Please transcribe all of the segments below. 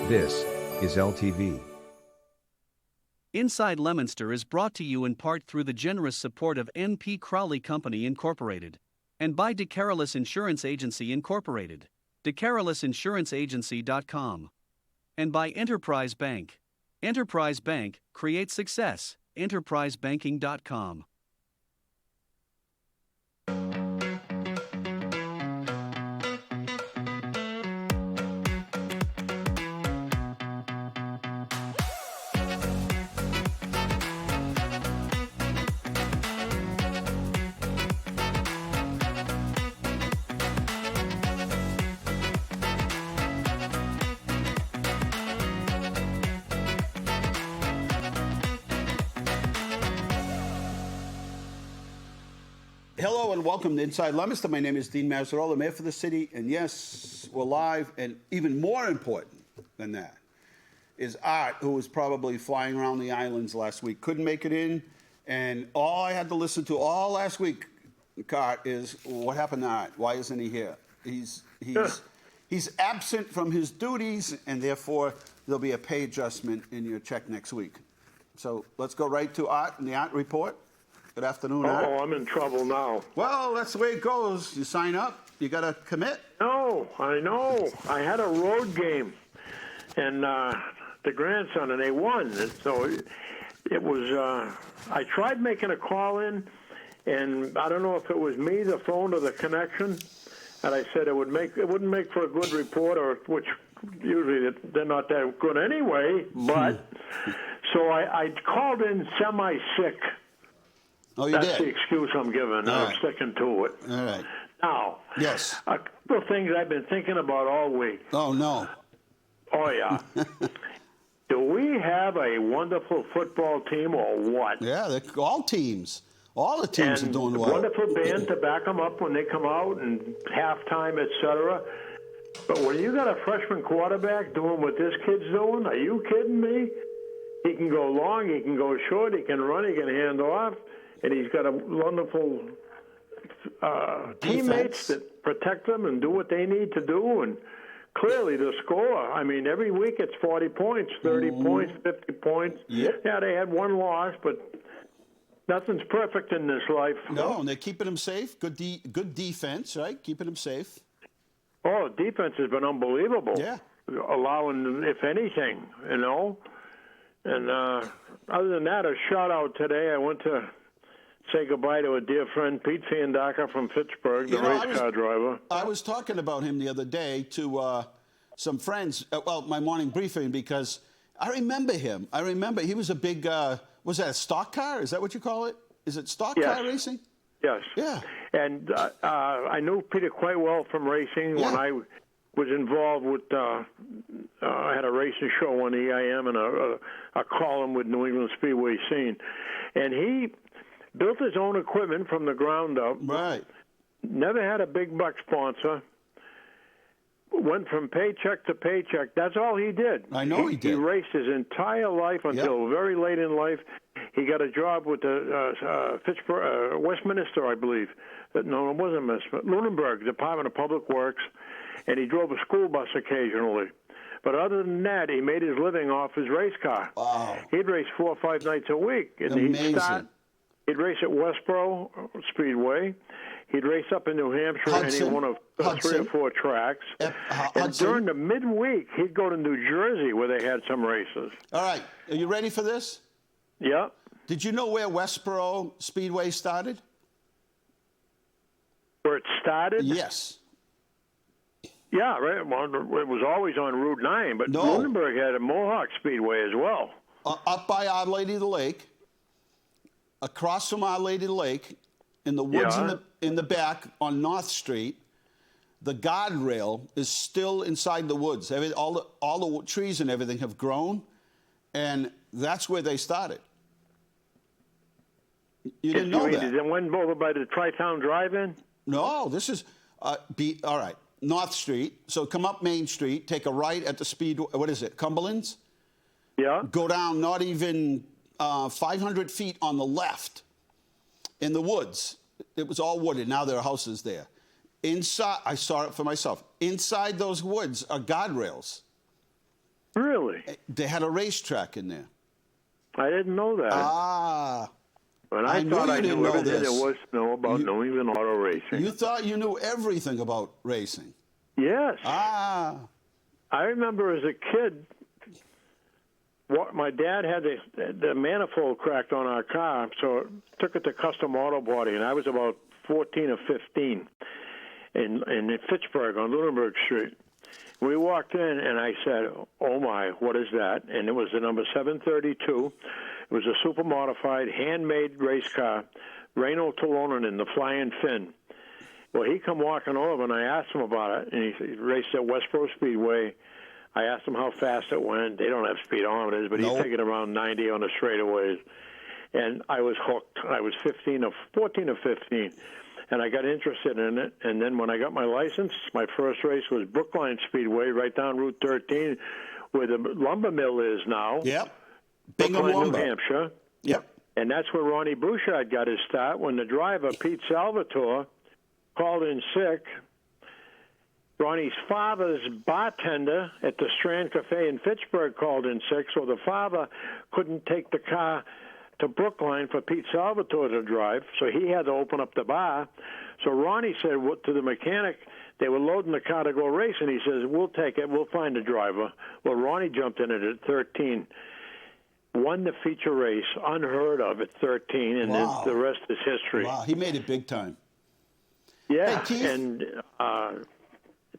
This is LTV. Inside Leominster is brought to you in part through the generous support of N.P. Crowley Company Incorporated and by DeCarolis Insurance Agency Incorporated, DeCarolisinsuranceagency.com, and by Enterprise Bank. Enterprise Bank creates success. EnterpriseBanking.com. Hello and welcome to Inside Leominster. My name is Dean Mazzarella, Mayor for the city, and yes, we're live, and even more important than that is Art, who was probably flying around the islands last week, couldn't make it in, and all I had to listen to all last week, Art, is what happened to Art? Why isn't he here? He's absent from his duties, and therefore there'll be a pay adjustment in your check next week. So let's go right to Art and the Art report. Good afternoon, Art. Oh, I'm in trouble now. Well, that's the way it goes. You sign up, you got to commit. No, I know. I had a road game, and the grandson, and they won. And so it was. I tried making a call in, and I don't know if it was me, the phone, or the connection. And I said it wouldn't make for a good reporter, which usually they're not that good anyway. But so I called in semi-sick. Oh, you That's did? the excuse I'm giving. I'm sticking to it. All right. Now, Yes. a couple of things I've been thinking about all week. Oh, no. Oh, yeah. Do we have a wonderful football team or what? Yeah, all teams. All the teams are doing well. Wonderful band to back them up when they come out and halftime, et cetera. But when you got a freshman quarterback doing what this kid's doing, are you kidding me? He can go long, he can go short, he can run, he can hand off. And he's got a wonderful teammates that protect them and do what they need to do. And clearly the score, I mean, every week it's 40 points, 30 points, 50 points. Yep. Yeah, they had one loss, but nothing's perfect in this life. No, and they're keeping them safe. Good defense, right? Keeping them safe. Oh, defense has been unbelievable. Yeah. Allowing, if anything, you know. And other than that, a shout-out today. I went to say goodbye to a dear friend, Pete Fiandaca from Pittsburgh, the race car driver. I was talking about him the other day to some friends, my morning briefing, because I remember him. I remember he was a big, was that a stock car? Is that what you call it? Is it stock car racing? Yes. Yeah. And I knew Peter quite well from racing when I was involved with, I had a racing show on EIM and a column with New England Speedway Scene. And he built his own equipment from the ground up. Right. Never had a big buck sponsor. Went from paycheck to paycheck. That's all he did. I know he did. He raced his entire life until very late in life. He got a job with the Westminster, I believe. No, it wasn't Westminster. Lunenburg, Department of Public Works. And he drove a school bus occasionally. But other than that, he made his living off his race car. Wow. He'd race 4 or 5 nights a week. And Amazing. He'd race at Westboro Speedway. He'd race up in New Hampshire, and he won a 3 or 4 tracks. And during the midweek, he'd go to New Jersey where they had some races. All right. Are you ready for this? Yeah. Did you know where Westboro Speedway started? Where it started? Yes. Yeah, right. Well, it was always on Route 9, but Lunenburg had a Mohawk Speedway as well. Up by Our Lady of the Lake, across from Our Lady of the Lake, in the woods in the back on North Street, the guardrail is still inside the woods. All the trees and everything have grown, and that's where they started. You didn't know that? It went over by the Tri-Town Drive-In? No, this is all right. North Street. So come up Main Street, take a right at the Speedway. What is it? Cumberland's? Yeah. Go down not even 500 feet on the left in the woods. It was all wooded. Now there are houses there. Inside, I saw it for myself. Inside those woods are guardrails. Really? They had a racetrack in there. I didn't know that. Ah. And I I knew thought you I didn't knew know everything this. there was to know about New England auto racing. You thought you knew everything about racing. Yes. Ah. I remember as a kid, my dad had the manifold cracked on our car, so took it to custom auto body, and I was about 14 or 15 in Fitchburg on Lunenburg Street. We walked in, and I said, "Oh my, what is that?" And it was the number 732. It was a super modified, handmade race car, Reino Tolonen, the Flying Finn. Well, he come walking over, and I asked him about it, and he raced at Westboro Speedway. I asked him how fast it went. They don't have speedometers, but Nope. he took it around 90 on the straightaways. And I was hooked. I was 14 or 15, and I got interested in it. And then when I got my license, my first race was Brookline Speedway, right down Route 13, where the lumber mill is now. Yep. Bingham Brookline, Lumber. New Hampshire. Yep. And that's where Ronnie Bouchard got his start when the driver, Pete Salvatore, called in sick. Ronnie's father's bartender at the Strand Cafe in Fitchburg called in sick, so the father couldn't take the car to Brookline for Pete Salvatore to drive, so he had to open up the bar. So Ronnie said to the mechanic, they were loading the car to go race, and he says, "We'll take it. We'll find a driver." Well, Ronnie jumped in it at 13. Won the feature race, unheard of at 13, and Wow. then the rest is history. Wow, he made it big time. Yeah, Hey, Keith. and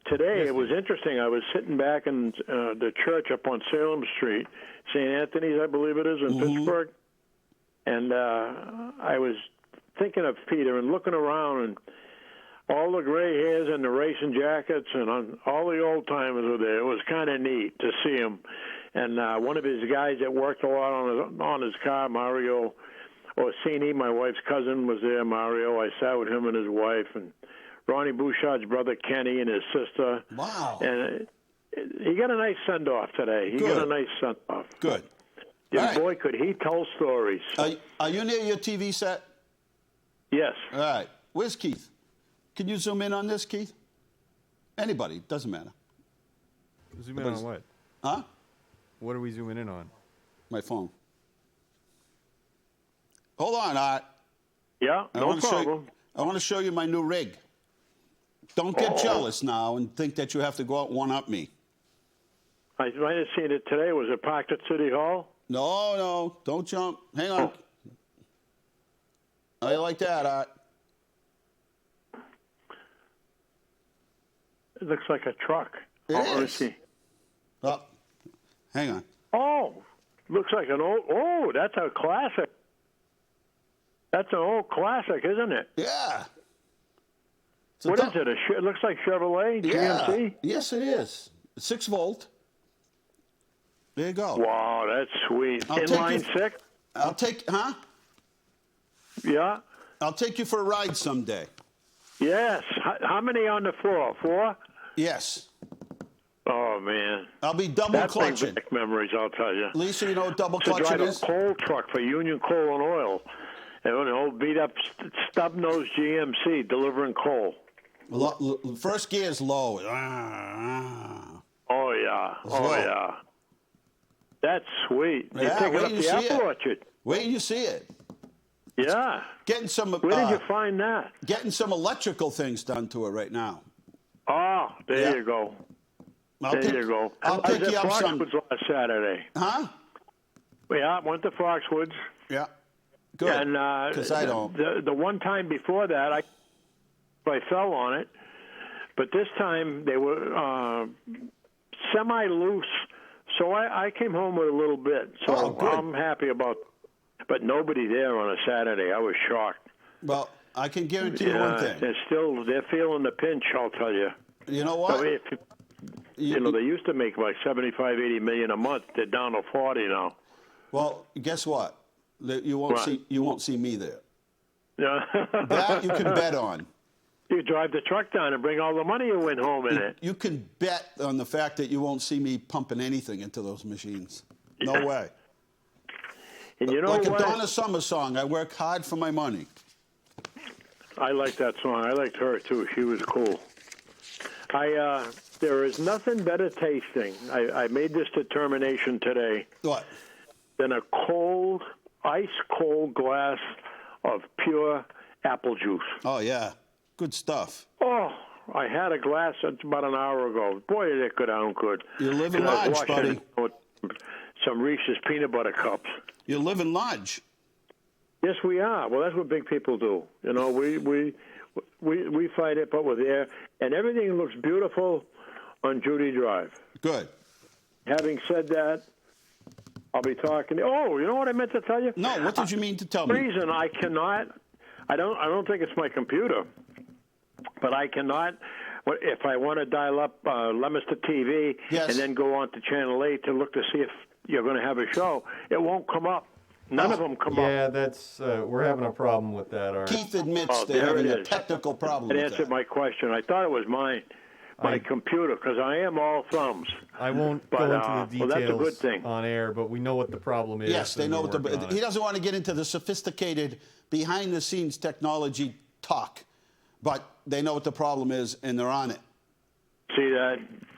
today it was interesting. I was sitting back in the church up on Salem Street, St. Anthony's, I believe it is, in Pittsburgh, and I was thinking of Peter and looking around, and all the gray hairs and the racing jackets and all the old timers were there. It was kind of neat to see them. And one of his guys that worked a lot on his car, Mario Orsini, my wife's cousin, was there, Mario. I sat with him and his wife, and Ronnie Bouchard's brother, Kenny, and his sister. Wow. And he got a nice send-off today. He got a nice send-off. Good. And All right. boy, could he tell stories. Are you near your TV set? Yes. All right. Where's Keith? Can you zoom in on this, Keith? Anybody. Doesn't matter. Zoom in on what? Huh? What are we zooming in on? My phone. Hold on, Art. Yeah, no problem. I want to show you my new rig. Don't get jealous now and think that you have to go out and one-up me. I might have seen it today. Was it parked at City Hall? No, don't jump. Hang on. How you like that, Art? It looks like a truck. It Let's is. see. Oh, hang on. Oh, looks like an old. Oh, that's a classic. That's an old classic, isn't it? Yeah. What is it? It looks like Chevrolet, GMC. Yes, it is. 6 volt. There you go. Wow, that's sweet. I'll take Inline you- six. Yeah. I'll take you for a ride someday. Yes. How many on the floor? 4? Yes. Oh man. I'll be double That brings clutching. back memories, I'll tell you. Lisa, you know what double To clutching drive a is? coal truck for Union Coal and Oil. And an old beat-up stub-nosed GMC delivering coal. First gear is low. Oh, yeah. It's Oh, low. yeah. That's sweet. You Yeah, take it wait up till you the see apple it. orchard. Wait till you see it. Yeah. Getting some Where did you find that? getting some electrical things done to it right now. Oh, there Yeah. you go. I'll There pick- you go. I'll I was pick at you up some. Foxwoods last Saturday. Huh? Yeah, went to Foxwoods. Yeah. Good. And Because I don't. The one time before that, I fell on it, but this time they were semi-loose, so I came home with a little bit. So Oh, good. I'm happy about. But nobody there on a Saturday. I was shocked. Well, I can guarantee you one thing. They're feeling the pinch. I'll tell you. You know what? I mean, they used to make like 75, 80 million a month. They're down to 40 now. Well, guess what? You won't What? see. You won't see me there. Yeah. That you can bet on. You drive the truck down and bring all the money you win home in it. You can bet on the fact that you won't see me pumping anything into those machines. No way. And you know Like what? a Donna Summer song, I work hard for my money. I like that song. I liked her too. She was cool. There is nothing better tasting. I made this determination today What? than a cold, ice-cold glass of pure apple juice. Oh, yeah. Good stuff. Oh, I had a glass about an hour ago. Boy, did it go down good. You're living And I was large, washing buddy. it with some Reese's peanut butter cups. You're living large. Yes, we are. Well, that's what big people do. You know, we fight it, but with air, and everything looks beautiful on Judy Drive. Good. Having said that, I'll be talking. Oh, you know what I meant to tell you? No, what did you mean to tell The me? reason I cannot, I don't think it's my computer, but I cannot. If I want to dial up Leominster TV Yes. and then go on to Channel 8 to look to see if you're going to have a show, it won't come up. None of them come up. Yeah, that's we're having a problem with that, Art. Keith admits Oh, they're there having it a is. technical problem It with answered that. my question. I thought it was my computer because I am all thumbs. I won't But, go into well, the that's a details good thing. on air, but we know what the problem is. Yes, they and know we're what working on he it. doesn't want to get into the sophisticated behind-the-scenes technology talk, but they know what the problem is, and they're on it. See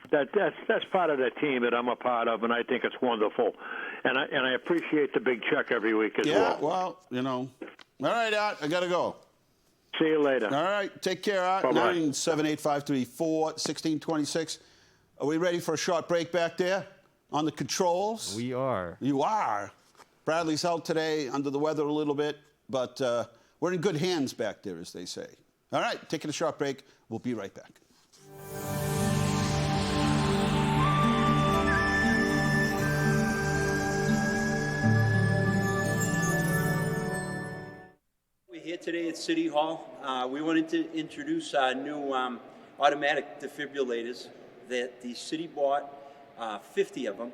that's part of the team that I'm a part of, and I think it's wonderful. And I appreciate the big check every week as Yeah, well. well, you know. All right, Art, I got to go. See you later. All right, take care, Art. Bye-bye. 978-534-1626. Are we ready for a short break back there on the controls? We are. You are. Bradley's out today, under the weather a little bit, but we're in good hands back there, as they say. All right, taking a short break. We'll be right back. We're here today at City Hall. We wanted to introduce our new automatic defibrillators that the city bought, 50 of them.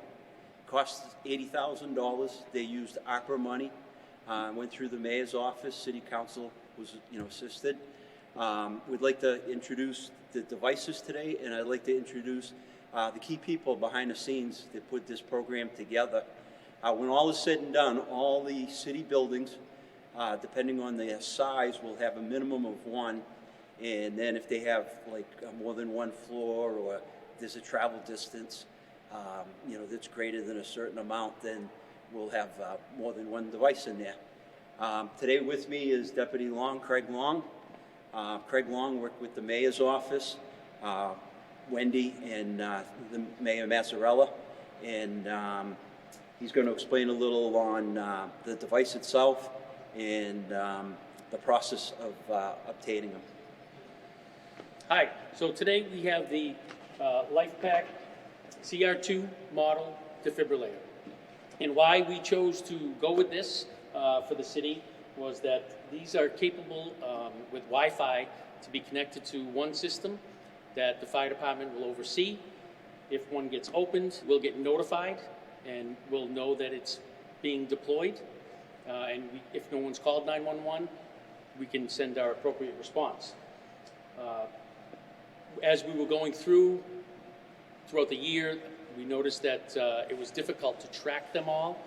Cost $80,000. They used ARPA money. Went through the mayor's office. City council was, assisted. We'd like to introduce the devices today, and I'd like to introduce the key people behind the scenes that put this program together. When all is said and done, all the city buildings, depending on their size, will have a minimum of one. And then if they have like more than one floor, or there's a travel distance, that's greater than a certain amount, then we'll have more than one device in there. Today with me is Deputy Long, Craig Long. Craig Long worked with the mayor's office, Wendy, and the Mayor Mazzarella, and he's going to explain a little on the device itself and the process of obtaining them. Hi, so today we have the LifePack CR2 model defibrillator. And why we chose to go with this for the city was that these are capable with Wi-Fi to be connected to one system that the fire department will oversee. If one gets opened, we'll get notified and we'll know that it's being deployed. If no one's called 911, we can send our appropriate response. As we were going throughout the year, we noticed that it was difficult to track them all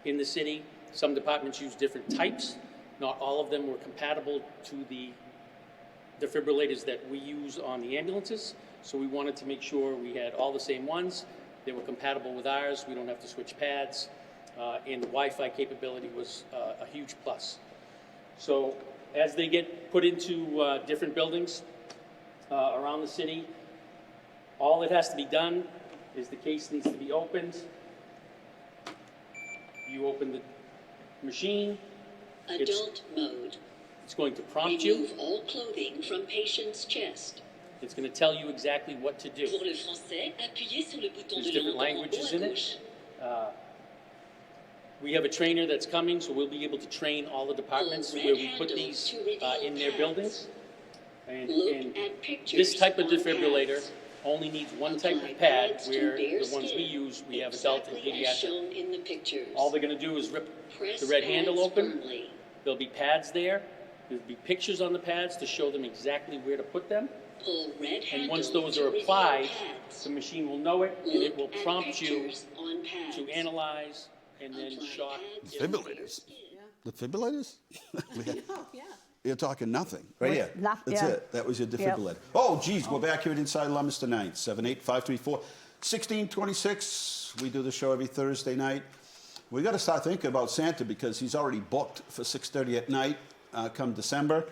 in the city. Some departments use different types. Not all of them were compatible to the defibrillators that we use on the ambulances. So we wanted to make sure we had all the same ones. They were compatible with ours. We don't have to switch pads. And the Wi-Fi capability was a huge plus. So as they get put into different buildings around the city, all that has to be done is the case needs to be opened. You open the machine. Adult mode. It's going to prompt you. Remove all clothing from patient's chest. It's going to tell you exactly what to do. Pour le français, appuyez sur le bouton There's de different l'entrée en languages haut à in gauche. it. We have a trainer that's coming, so we'll be able to train all the departments where we put these in their buildings. And this type of defibrillator only needs one type of pad, where the ones we use, we have adult and pediatric. All they're going to do is rip the red handle open. There'll be pads there. There'll be pictures on the pads to show them exactly where to put them. And once those are applied, the machine will know it, and it will prompt you to analyze and then shock. Defibrillators? Defibrillators? Oh, yeah. You're talking nothing. Right here. That's yeah. it. That was your defibrillator. Oh, geez. We're back here at Inside Leominster Night. 78534-1626. We do the show every Thursday night. We got to start thinking about Santa because he's already booked for 6:30 at night come December.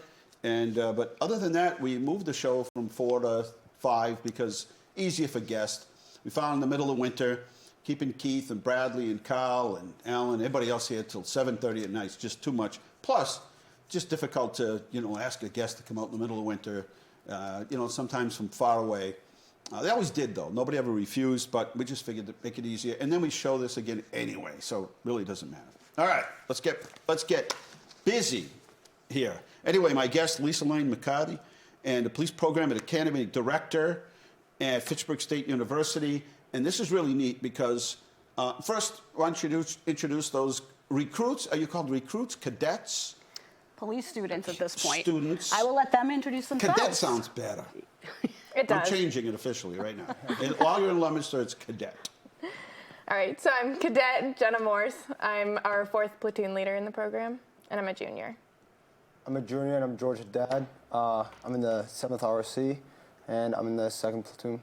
And but other than that, we moved the show from 4 to 5 because easier for guests. We found in the middle of winter, keeping Keith and Bradley and Carl and Alan, everybody else here till 7:30 at night is just too much. Plus, just difficult to, ask a guest to come out in the middle of winter, sometimes from far away. They always did, though. Nobody ever refused, but we just figured to make it easier. And then we show this again anyway, so it really doesn't matter. All right, let's get busy here. Anyway, my guest, Lisa Lane McCarty, and the Police Program and Academy Director at Fitchburg State University. And this is really neat because, first, why don't you introduce those recruits? Are you called recruits, cadets? Police students at this point. Students. I will let them introduce themselves. Cadet sounds better. It does. I'm changing it officially right now. While you're in Leominster, it's cadet. All right, so I'm Cadet Jenna Morse. I'm our 4th platoon leader in the program, and I'm a junior. I'm a junior, and I'm George's dad. I'm in the 7th ROC, and I'm in the 2nd platoon.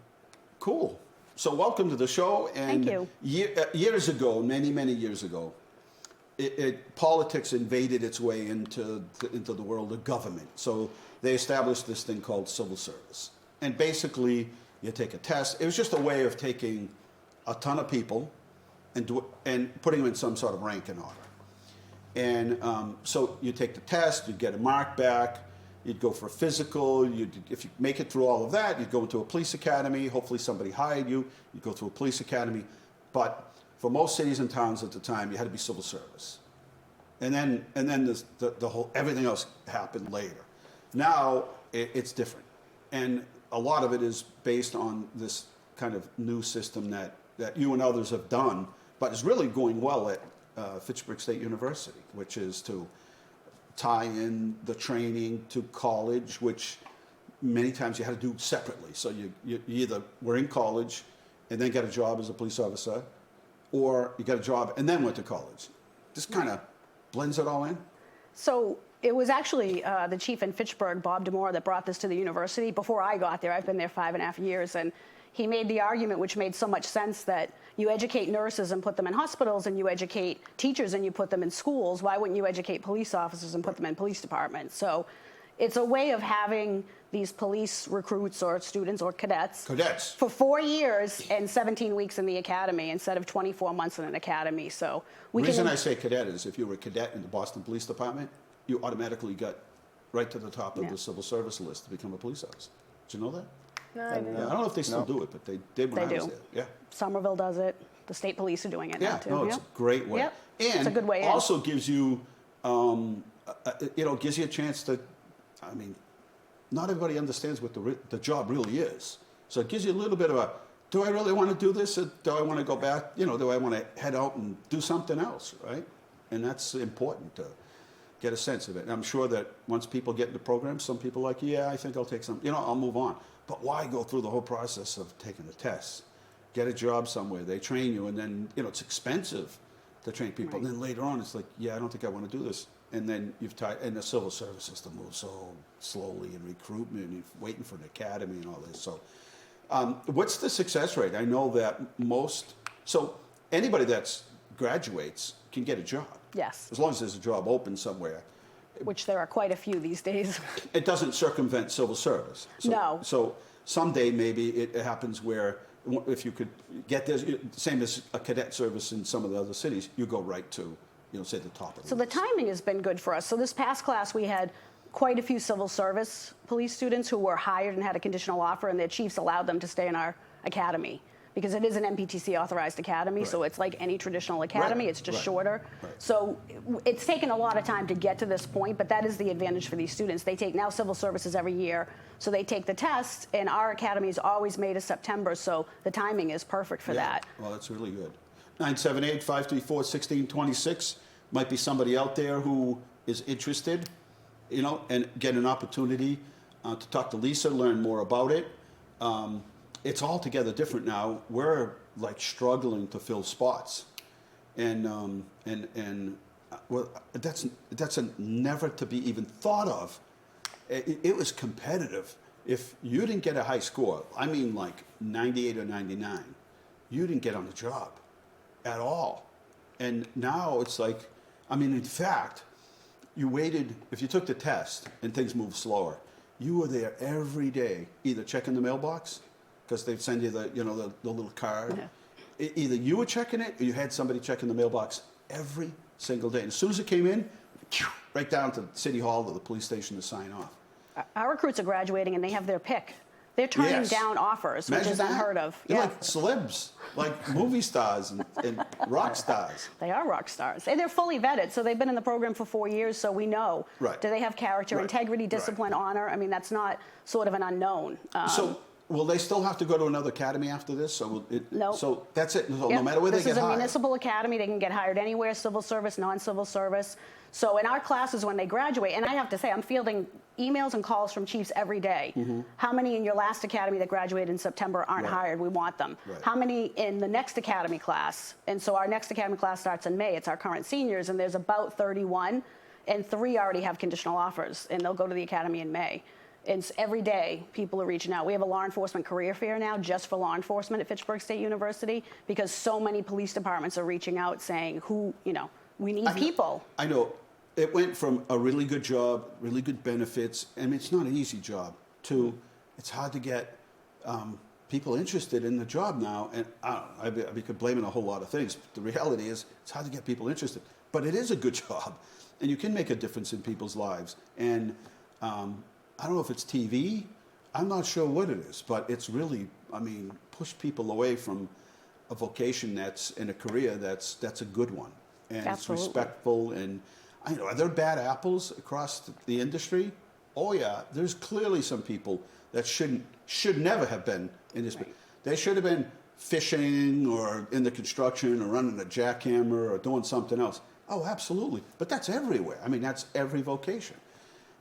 Cool. So welcome to the show. And Thank you. Years ago, many, many years ago, politics invaded its way into the world of government. So they established this thing called civil service. And basically, you take a test. It was just a way of taking a ton of people and putting them in some sort of rank and order. And so you take the test, you get a mark back, you'd go for a physical. If you make it through all of that, you'd go into a police academy. Hopefully somebody hired you. You'd go through a police academy. But for most cities and towns at the time, you had to be civil service. And then the whole everything else happened later. Now it's different. And a lot of it is based on this kind of new system that you and others have done, but is really going well at Fitchburg State University, which is to tie in the training to college, which many times you had to do separately. So you either were in college and then got a job as a police officer, or you got a job and then went to college. This kind of blends it all in. So it was actually the chief in Fitchburg, Bob Demore, that brought this to the university. Before I got there, I've been there 5.5 years, and he made the argument, which made so much sense, that you educate nurses and put them in hospitals, and you educate teachers and you put them in schools. Why wouldn't you educate police officers and put them in police departments? So it's a way of having these police recruits or students or cadets for 4 years and 17 weeks in the academy instead of 24 months in an academy. So the reason I say cadet is if you were a cadet in the Boston Police Department, you automatically got right to the top of the civil service list to become a police officer. Did you know that? No, I didn't. Yeah, I don't know if they still do it, but they did when I was there. Yeah. Somerville does it. The state police are doing it now too. No, it's a great way. Yep. And it's a good way also gives you, gives you a chance to, I mean, not everybody understands what the job really is. So it gives you a little bit of a, do I really want to do this? Or do I want to go back? Do I want to head out and do something else, right? And that's important to get a sense of it. And I'm sure that once people get in the program, some people are like, yeah, I think I'll take some, I'll move on. But why go through the whole process of taking the tests? Get a job somewhere, they train you, and then, it's expensive to train people. Right. And then later on, it's like, yeah, I don't think I want to do this. And then and the civil service system moves so slowly, and recruitment, and waiting for an academy and all this. So what's the success rate? I know that so anybody that graduates can get a job. Yes. As long as there's a job open somewhere. Which there are quite a few these days. It doesn't circumvent civil service. So, no. So someday maybe it happens where if you could get this, same as a cadet service in some of the other cities, you go right to, say the top of the So list. The timing has been good for us. So this past class we had quite a few civil service police students who were hired and had a conditional offer, and their chiefs allowed them to stay in our academy. Because it is an MPTC authorized academy, so it's like any traditional academy, it's just shorter. Right. So it's taken a lot of time to get to this point, but that is the advantage for these students. They take now civil services every year, so they take the test, and our academy is always May to September, so the timing is perfect for that. Well, that's really good. 978-534-1626. Might be somebody out there who is interested, and get an opportunity to talk to Lisa, learn more about it. It's altogether different now. We're like struggling to fill spots, and well, that's a never to be even thought of. It was competitive. If you didn't get a high score, I mean like 98 or 99, you didn't get on the job at all. And now it's like, I mean, in fact, you waited, if you took the test and things moved slower, you were there every day, either checking the mailbox, because they'd send you the, the little card. Yeah. Either you were checking it or you had somebody checking the mailbox every single day. And as soon as it came in, right down to City Hall or the police station to sign off. Our recruits are graduating and they have their pick. They're turning down offers, which is unheard of. They're like celebs, like movie stars and rock stars. They are rock stars. And they're fully vetted, so they've been in the program for 4 years, so we know. Right. Do they have character, integrity, discipline, honor? I mean, that's not sort of an unknown. So will they still have to go to another academy after this? No. So that's it. So no matter where they get hired. This is a municipal academy. They can get hired anywhere, civil service, non-civil service. So in our classes when they graduate, and I have to say, I'm fielding emails and calls from chiefs every day. Mm-hmm. How many in your last academy that graduated in September aren't hired? We want them. Right. How many in the next academy class? And so our next academy class starts in May. It's our current seniors, and there's about 31, and 3 already have conditional offers, and they'll go to the academy in May. And every day, people are reaching out. We have a law enforcement career fair now just for law enforcement at Fitchburg State University because so many police departments are reaching out saying, we need people. I know. It went from a really good job, really good benefits, and it's not an easy job, to it's hard to get people interested in the job now. And we could blame it on a whole lot of things. But the reality is it's hard to get people interested. But it is a good job, and you can make a difference in people's lives. And I don't know if it's TV. I'm not sure what it is, but it's really, push people away from a vocation that's in a career that's a good one. And Absolutely. It's respectful. And I know, are there bad apples across the industry? Oh yeah, there's clearly some people that should never have been in this. Right. They should have been fishing or in the construction or running a jackhammer or doing something else. Oh, absolutely. But that's everywhere. That's every vocation.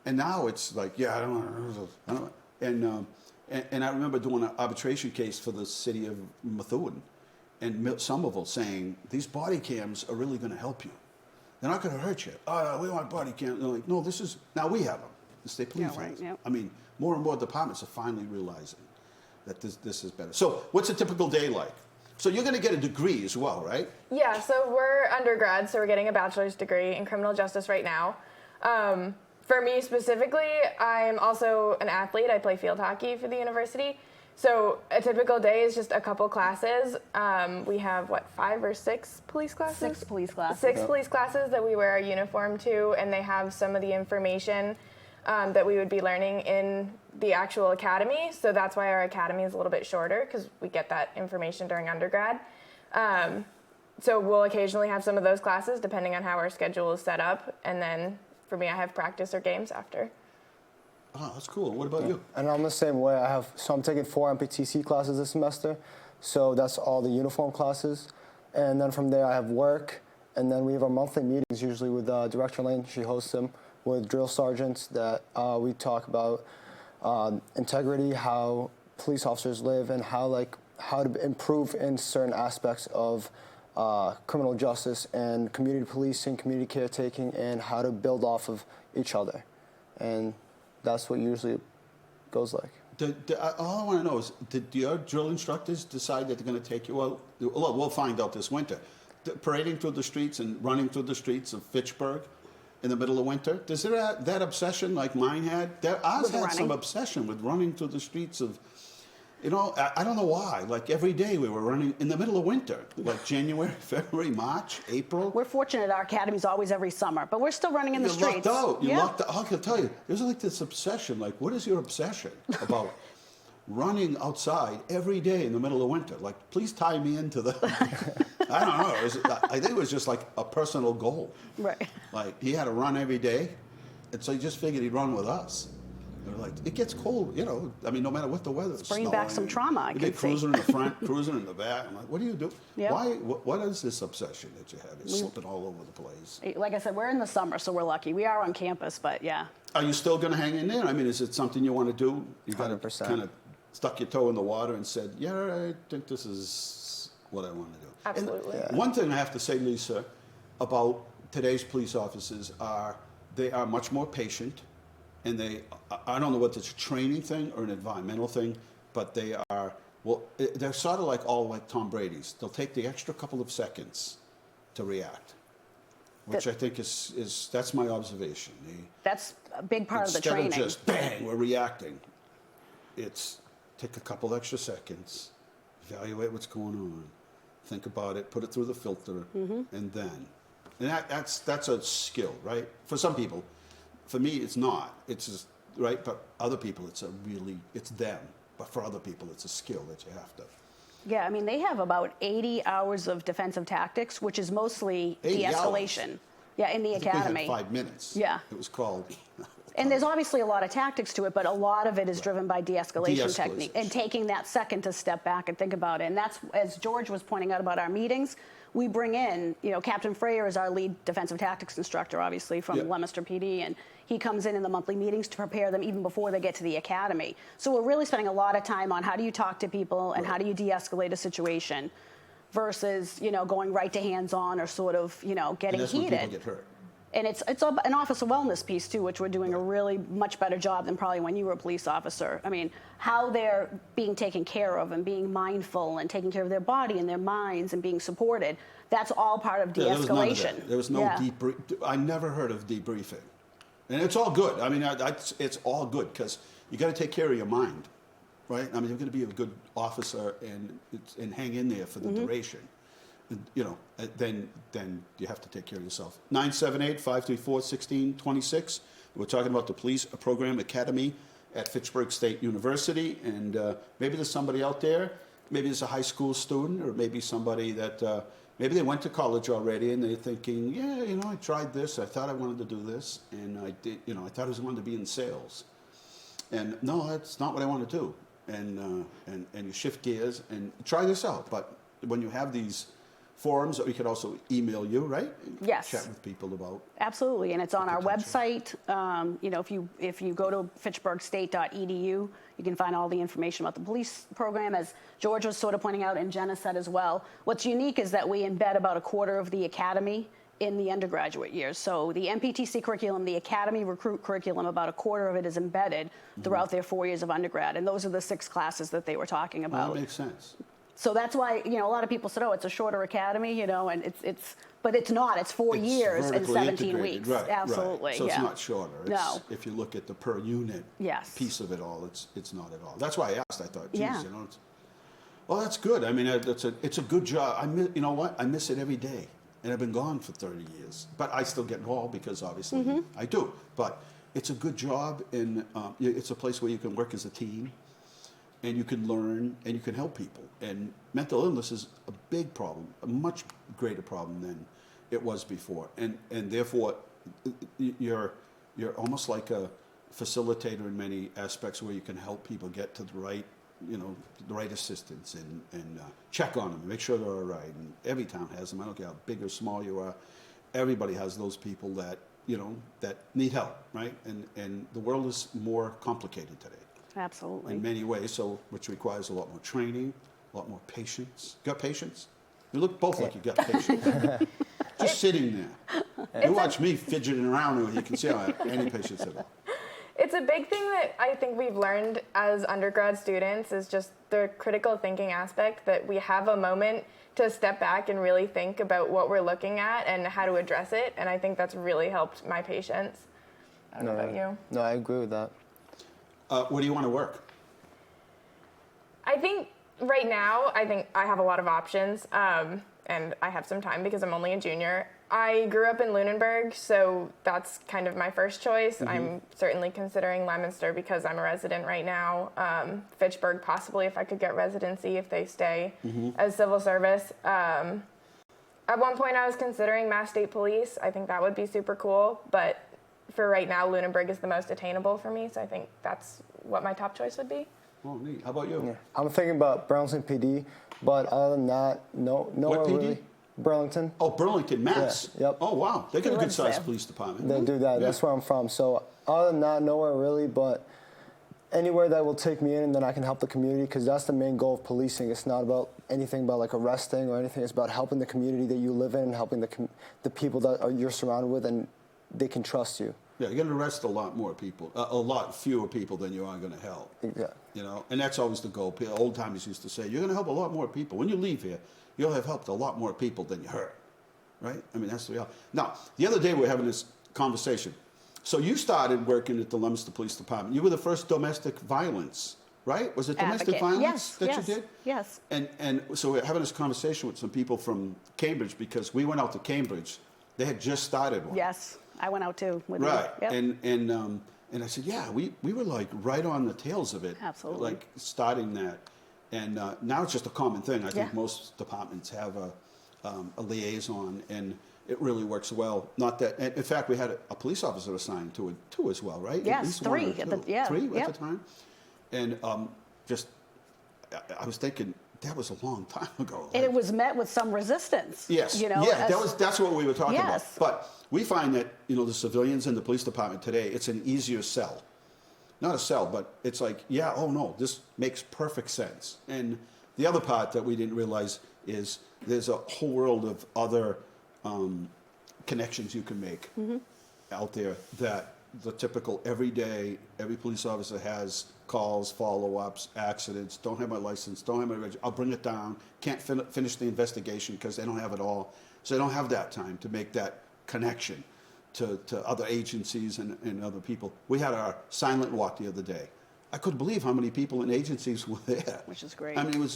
And now it's like, I don't know. And I remember doing an arbitration case for the city of Methuen and Somerville saying, these body cams are really going to help you. They're not going to hurt you. Oh, we want body cams. They're like, no, now we have them. The state police has. Yep. More and more departments are finally realizing that this is better. So what's a typical day like? So you're going to get a degree as well, right? Yeah, so we're undergrads, so we're getting a bachelor's degree in criminal justice right now. For me specifically, I'm also an athlete. I play field hockey for the university. So a typical day is just a couple classes. We have, 5 or 6 police classes? 6 police classes. 6 police classes that we wear our uniform to, and they have some of the information that we would be learning in the actual academy. So that's why our academy is a little bit shorter, because we get that information during undergrad. So we'll occasionally have some of those classes, depending on how our schedule is set up, and then for me, I have practice or games after. Oh, that's cool. What about you? And I'm the same way. I'm taking 4 MPTC classes this semester. So that's all the uniform classes. And then from there, I have work. And then we have our monthly meetings, usually with Director Lane. She hosts them with drill sergeants that we talk about integrity, how police officers live, and how to improve in certain aspects of criminal justice and community policing, community caretaking, and how to build off of each other. And that's what usually goes like. All I want to know is, did your drill instructors decide that they're going to take you? Well, we'll find out this winter. Parading through the streets and running through the streets of Fitchburg in the middle of winter, does that obsession like mine had? Ours had some obsession with running through the streets of, I don't know why. Like every day we were running in the middle of winter, like January, February, March, April. We're fortunate our academy's always every summer, but we're still running in the streets. You're lucked out. You're lucked out. I can tell you, there's like this obsession. Like, what is your obsession about running outside every day in the middle of winter? Like, please tie me into the... I don't know. I think it was just like a personal goal. Right. Like, he had to run every day, and so he just figured he'd run with us. Like, it gets cold, no matter what the weather is. Bring back some trauma, I can see. Cruising in the front, cruising in the back. I'm like, what do you do? Yep. Why? What is this obsession that you have? You're slipping all over the place. Like I said, we're in the summer, so we're lucky. We are on campus, but yeah. Are you still going to hang in there? Is it something you want to do? You got 100%. Kind of stuck your toe in the water and said, yeah, I think this is what I want to do. Absolutely. One thing I have to say, Lisa, about today's police officers they are much more patient, and I don't know whether it's a training thing or an environmental thing, but they're sort of like Tom Brady's. They'll take the extra couple of seconds to react, which I think that's my observation. That's a big part of the training. Instead of just bang, we're reacting. It's take a couple extra seconds, evaluate what's going on, think about it, put it through the filter, and that's a skill, right? For some people, for me, it's not. It's just, right, but other people, it's them. But for other people, it's a skill that you have to. Yeah, I mean, they have about 80 hours of defensive tactics, which is mostly de-escalation. Hours. Yeah, in the academy. We had 5 minutes. Yeah. It was called. And there's obviously a lot of tactics to it, but a lot of it is driven by de-escalation technique and taking that second to step back and think about it. And that's, as George was pointing out about our meetings, we bring in, Captain Freyer is our lead defensive tactics instructor, obviously, from Leominster PD, and he comes in the monthly meetings to prepare them even before they get to the academy. So we're really spending a lot of time on how do you talk to people and how do you de-escalate a situation versus, going right to hands-on or sort of, getting that's heated. When people get hurt. And it's an officer wellness piece, too, which we're doing a really much better job than probably when you were a police officer. I mean, how they're being taken care of and being mindful and taking care of their body and their minds and being supported, that's all part of de-escalation. There was no I never heard of debriefing. And it's all good. I mean, it's all good because you got to take care of your mind, right? I mean, you're going to be a good officer and hang in there for the duration. Then you have to take care of yourself. 978-534-1626. We're talking about the police program academy at Fitchburg State University, and maybe there's somebody out there. Maybe there's a high school student, or maybe somebody that maybe they went to college already and they're thinking, I tried this. I thought I wanted to do this, and I did. I thought I wanted to be in sales, and no, that's not what I want to do. And you shift gears and try this out. But when you have these forums, we could also email you, right? Yes. Chat with people about. Absolutely, and it's on our website. If you go to fitchburgstate.edu, you can find all the information about the police program. As George was sort of pointing out, and Jenna said as well, what's unique is that we embed about a quarter of the academy in the undergraduate years. So the MPTC curriculum, the academy recruit curriculum, about a quarter of it is embedded throughout their 4 years of undergrad, and those are the 6 classes that they were talking about. That makes sense. So that's why, a lot of people said, it's a shorter academy, and but it's not. It's 4 years and 17 weeks. Right, absolutely. Right. So it's not shorter. No. If you look at the per unit piece of it all, it's not at all. That's why I asked. I thought, geez, well, that's good. I mean, it's a good job. You know what? I miss it every day, and I've been gone for 30 years. But I still get involved because obviously I do. But it's a good job, and it's a place where you can work as a team. And you can learn, and you can help people. And mental illness is a big problem, a much greater problem than it was before. And therefore, you're almost like a facilitator in many aspects, where you can help people get to the right, the right assistance and check on them, make sure they're all right. And every town has them. I don't care how big or small you are. Everybody has those people that that need help, right? And the world is more complicated today. Absolutely. In many ways, which requires a lot more training, a lot more patience. Got patience? You look both like you got patience. Just sitting there. You watch me fidgeting around, and you can see I don't have any patience at all. It's a big thing that I think we've learned as undergrad students is just the critical thinking aspect, that we have a moment to step back and really think about what we're looking at and how to address it. And I think that's really helped my patience. I don't know about you. No, I agree with that. Where do you want to work? I think right now, I have a lot of options, and I have some time because I'm only a junior. I grew up in Lunenburg, so that's kind of my first choice. I'm certainly considering Leominster because I'm a resident right now. Fitchburg, possibly, if I could get residency if they stay as civil service. At one point, I was considering Mass State Police. I think that would be super cool, but for right now, Lunenburg is the most attainable for me, so I think that's what my top choice would be. Oh, neat. How about you? Yeah. I'm thinking about Burlington PD, but other than that, no. What PD? Really. Burlington. Oh, Burlington, Mass. Yeah, yep. Oh, wow. They got a good-sized police department. They do that. Yeah. That's where I'm from. So other than that, nowhere really, but anywhere that will take me in and then I can help the community, because that's the main goal of policing. It's not about anything about like arresting or anything. It's about helping the community that you live in and helping the people that you're surrounded with, and they can trust you. Yeah, you're going to arrest a lot more people, a lot fewer people than you are going to help. Yeah. You know, and that's always the goal. Old timers used to say, you're going to help a lot more people. When you leave here, you'll have helped a lot more people than you hurt, right? I mean, that's the reality. Now, the other day we were having this conversation. So you started working at the Leominster Police Department. You were the first domestic violence, right? Was it domestic Advocate. violence Yes, you did? Yes. And so we're having this conversation with some people from Cambridge, because we went out to Cambridge. They had just started one. Yes. I went out too. With Right. You. Yep. And I said, yeah, we were like right on the tails of it. Absolutely. Like starting that. And now it's just a common thing. I think Yeah. most departments have a liaison, and it really works well. Not that, in fact, we had a police officer assigned to it too as well, right? Yes, At least one or 3. two. 3 Yep. at the time. And I was thinking, that was a long time ago. And it was met with some resistance. Yes. You know, yeah, that's what we were talking about. Yes. But we find that, the civilians in the police department today, it's an easier sell. Not a sell, but it's like, yeah, oh no, this makes perfect sense. And the other part that we didn't realize is there's a whole world of other connections you can make out there that the typical everyday, every police officer has calls, follow-ups, accidents, don't have my license, don't have my register, I'll bring it down, can't finish the investigation because they don't have it all. So they don't have that time to make that connection to other agencies and other people. We had our silent walk the other day. I couldn't believe how many people in agencies were there. Which is great. I mean,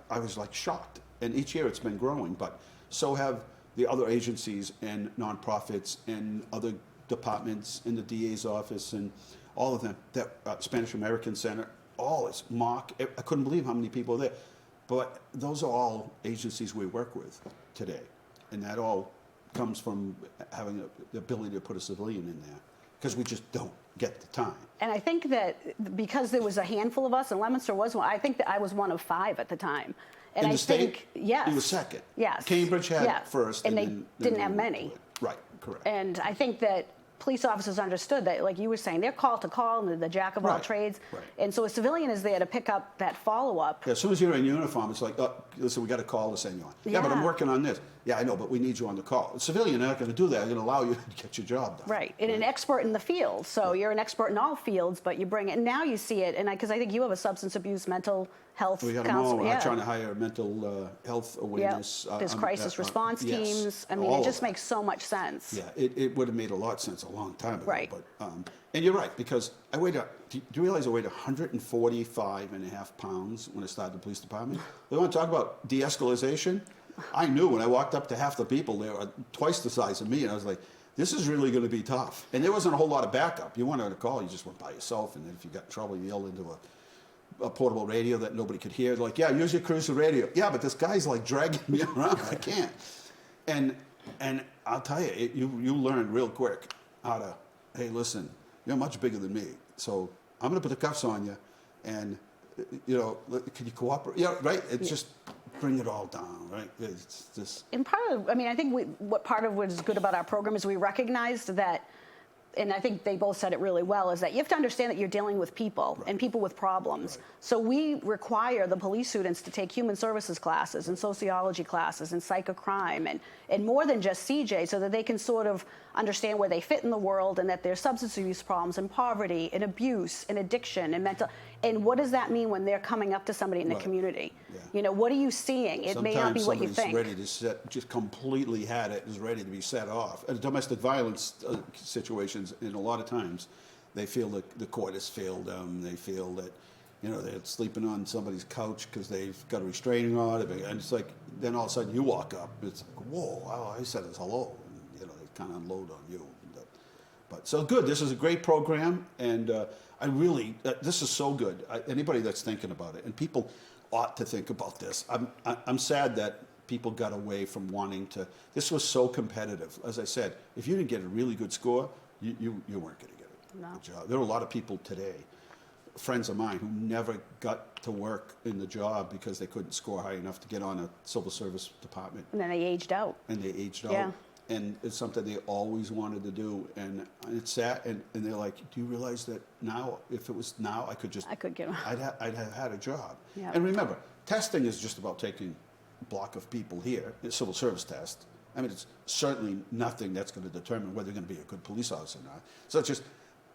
I was like shocked. And each year it's been growing, but so have the other agencies and nonprofits and other departments in the DA's office and all of them, that Spanish American Center, all is mock. I couldn't believe how many people are there. But those are all agencies we work with today. And that all comes from having the ability to put a civilian in there, because we just don't get the time. And I think that because there was a handful of us, and Leominster was one, I think that I was one of 5 at the time. And in the I state, think, yes. you were second. Yes. Cambridge had Yes. first. And they then didn't we have went many. to it. Right, correct. And I think that police officers understood that, like you were saying, they're call to call, and they're the jack of all Right, trades. right. And so a civilian is there to pick up that follow-up. Yeah, as soon as you're in uniform, it's like, oh, listen, we got a call to send you on. Yeah, but I'm Yeah. working on this. Yeah, I know, but we need you on the call. A civilian, they're not going to do that. They're going to allow you to get your job done. Right, and an expert in the field. So you're an expert in all fields, but you bring it. And now you see it, and because I think you have a substance abuse, mental health We got them all. counselor. I'm trying to hire mental health awareness. There's crisis response yes, teams. I mean, all it of just that. makes so much sense. Yeah, it would have made a lot of sense a long time ago. Right. But, and you're right, because I weighed, do you realize I weighed 145 and a half pounds when I started the police department? They want to talk about de-escalation? I knew when I walked up to half the people, they were twice the size of me, and I was like, this is really going to be tough. And there wasn't a whole lot of backup. You wanted to call, you just went by yourself, and then if you got in trouble, you yelled into a portable radio that nobody could hear. Like, yeah, use your cruiser radio. Yeah, but this guy's like dragging me around. I can't. And I'll tell you, you learn real quick how to, hey, listen, you're much bigger than me, so I'm going to put the cuffs on you, and, can you cooperate? Yeah, right? It's just bring it all down, right? It's just... And part of, I mean, I think what part of what is good about our program is we recognized that, and I think they both said it really well, is that you have to understand that you're dealing with people and people with problems. Right. So we require the police students to take human services classes and sociology classes and psychocrime and more than just CJ, so that they can sort of understand where they fit in the world, and that there's substance abuse problems and poverty and abuse and addiction and mental. And what does that mean when they're coming up to somebody in the Right. community? Yeah. What are you seeing? It may not be what you think. Sometimes somebody's ready to just completely had it, is ready to be set off. And domestic violence situations, in a lot of times, they feel that the court has failed them. They feel that, they're sleeping on somebody's couch because they've got a restraining order. And it's like, then all of a sudden you walk up. It's like, whoa, wow, I said it's hello. And, they kind of unload on you. But so good. This is a great program. And I really, this is so good. Anybody that's thinking about it, and people ought to think about this. I'm sad that people got away from wanting to. This was so competitive. As I said, if you didn't get a really good score, you weren't going to get a job. There are a lot of people today, friends of mine, who never got to work in the job because they couldn't score high enough to get on a civil service department. And then they aged out. And they aged out. Yeah. And it's something they always wanted to do. And it's sad. And they're like, do you realize that now, if it was now, I could get I'd have had a job. Yeah. And remember, testing is just about taking a block of people here, a civil service test. I mean, it's certainly nothing that's going to determine whether you're going to be a good police officer or not. So it's just